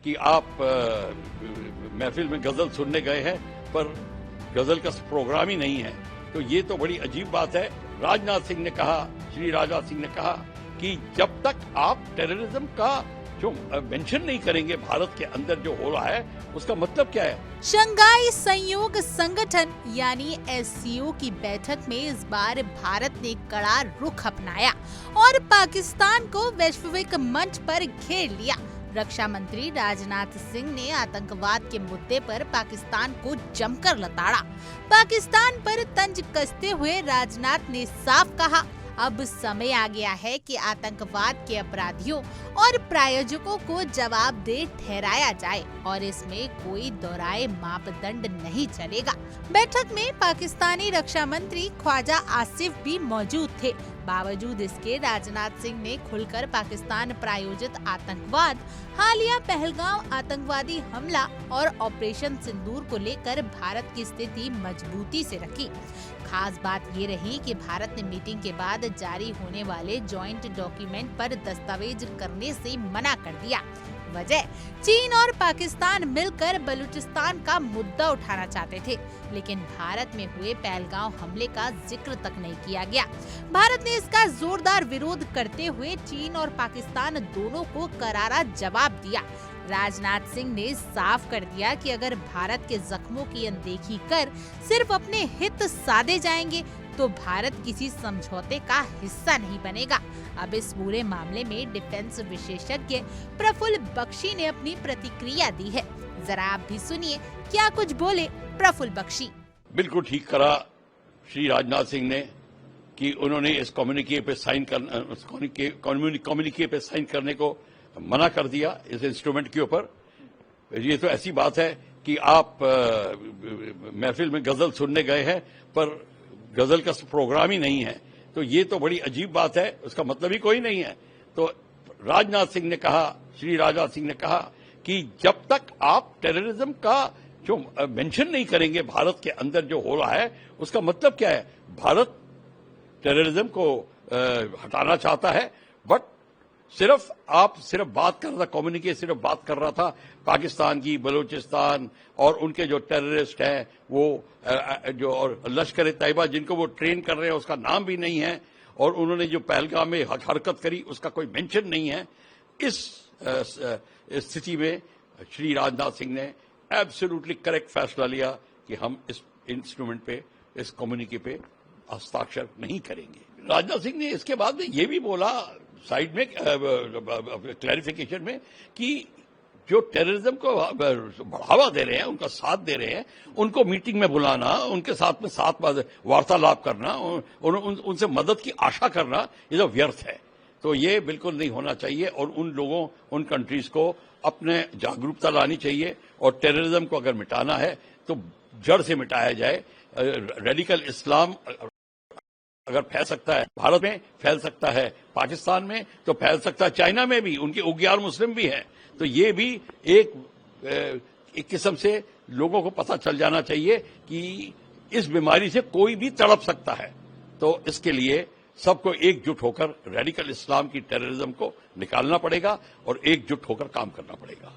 कि आप महफिल में गजल सुनने गए हैं पर गजल का प्रोग्राम ही नहीं है, तो ये तो बड़ी अजीब बात है। राजनाथ सिंह ने कहा, श्री राजनाथ सिंह ने कहा कि जब तक आप टेररिज्म का जो मेंशन नहीं करेंगे भारत के अंदर जो हो रहा है, उसका मतलब क्या है। शंघाई सहयोग संगठन यानी SCO की बैठक में इस बार भारत ने कड़ा रुख अपनाया और पाकिस्तान को वैश्विक मंच पर घेर लिया। रक्षा मंत्री राजनाथ सिंह ने आतंकवाद के मुद्दे पर पाकिस्तान को जमकर लताड़ा। पाकिस्तान पर तंज कसते हुए राजनाथ ने साफ कहा, अब समय आ गया है कि आतंकवाद के अपराधियों और प्रायोजकों को जवाबदेह ठहराया जाए और इसमें कोई दोहराए मापदंड नहीं चलेगा। बैठक में पाकिस्तानी रक्षा मंत्री ख्वाजा आसिफ भी मौजूद थे। बावजूद इसके राजनाथ सिंह ने खुलकर पाकिस्तान प्रायोजित आतंकवाद, हालिया पहलगाम आतंकवादी हमला और ऑपरेशन सिंदूर को लेकर भारत की स्थिति मजबूती से रखी। खास बात ये रही कि भारत ने मीटिंग के बाद जारी होने वाले जॉइंट डॉक्यूमेंट पर दस्तावेज करने से मना कर दिया। वजह, चीन और पाकिस्तान मिलकर बलूचिस्तान का मुद्दा उठाना चाहते थे, लेकिन भारत में हुए पहलगाम हमले का जिक्र तक नहीं किया गया। भारत ने इसका जोरदार विरोध करते हुए चीन और पाकिस्तान दोनों को करारा जवाब दिया। राजनाथ सिंह ने साफ कर दिया कि अगर भारत के जख्मों की अनदेखी कर सिर्फ अपने हित साधे जाएंगे तो भारत किसी समझौते का हिस्सा नहीं बनेगा। अब इस पूरे मामले में डिफेंस विशेषज्ञ प्रफुल्ल बख्शी ने अपनी प्रतिक्रिया दी है। जरा आप भी सुनिए क्या कुछ बोले प्रफुल्ल बख्शी। बिल्कुल ठीक करा श्री राजनाथ सिंह ने कि उन्होंने इस कम्युनिके पे साइन करने को मना कर दिया इस इंस्ट्रूमेंट के ऊपर। ये तो ऐसी बात है कि आप महफिल में गजल सुनने गए हैं पर गजल का प्रोग्राम ही नहीं है, तो ये तो बड़ी अजीब बात है, उसका मतलब ही कोई नहीं है। तो राजनाथ सिंह ने कहा, श्री राजनाथ सिंह ने कहा कि जब तक आप टेररिज्म का जो मेंशन नहीं करेंगे भारत के अंदर जो हो रहा है, उसका मतलब क्या है। भारत टेररिज्म को हटाना चाहता है, बट सिर्फ बात कर रहा था, कम्युनिके सिर्फ बात कर रहा था पाकिस्तान की, बलूचिस्तान और उनके जो टेररिस्ट हैं वो जो और लश्कर तैयबा जिनको वो ट्रेन कर रहे हैं उसका नाम भी नहीं है, और उन्होंने जो पहलगाम में हरकत करी उसका कोई मेंशन नहीं है। इस स्थिति में श्री राजनाथ सिंह ने एब्सोल्युटली करेक्ट फैसला लिया कि हम इस इंस्ट्रूमेंट पे, इस कम्युनिके पे हस्ताक्षर नहीं करेंगे। राजनाथ सिंह ने इसके बाद में ये भी बोला साइड में क्लैरिफिकेशन में कि जो टेररिज्म को बढ़ावा दे रहे हैं, उनका साथ दे रहे हैं, उनको मीटिंग में बुलाना, उनके साथ में वार्तालाप करना, उनसे मदद की आशा करना, ये तो व्यर्थ है। तो ये बिल्कुल नहीं होना चाहिए और उन लोगों, उन कंट्रीज को अपने जागरूकता लानी चाहिए और टेररिज्म को अगर मिटाना है तो जड़ से मिटाया जाए। रेडिकल इस्लाम अगर फैल सकता है, भारत में फैल सकता है, पाकिस्तान में तो फैल सकता है, चाइना में भी, उनके उग्यार मुस्लिम भी हैं। तो ये भी एक किस्म से लोगों को पता चल जाना चाहिए कि इस बीमारी से कोई भी तड़प सकता है। तो इसके लिए सबको एकजुट होकर रेडिकल इस्लाम की टेररिज्म को निकालना पड़ेगा और एकजुट होकर काम करना पड़ेगा।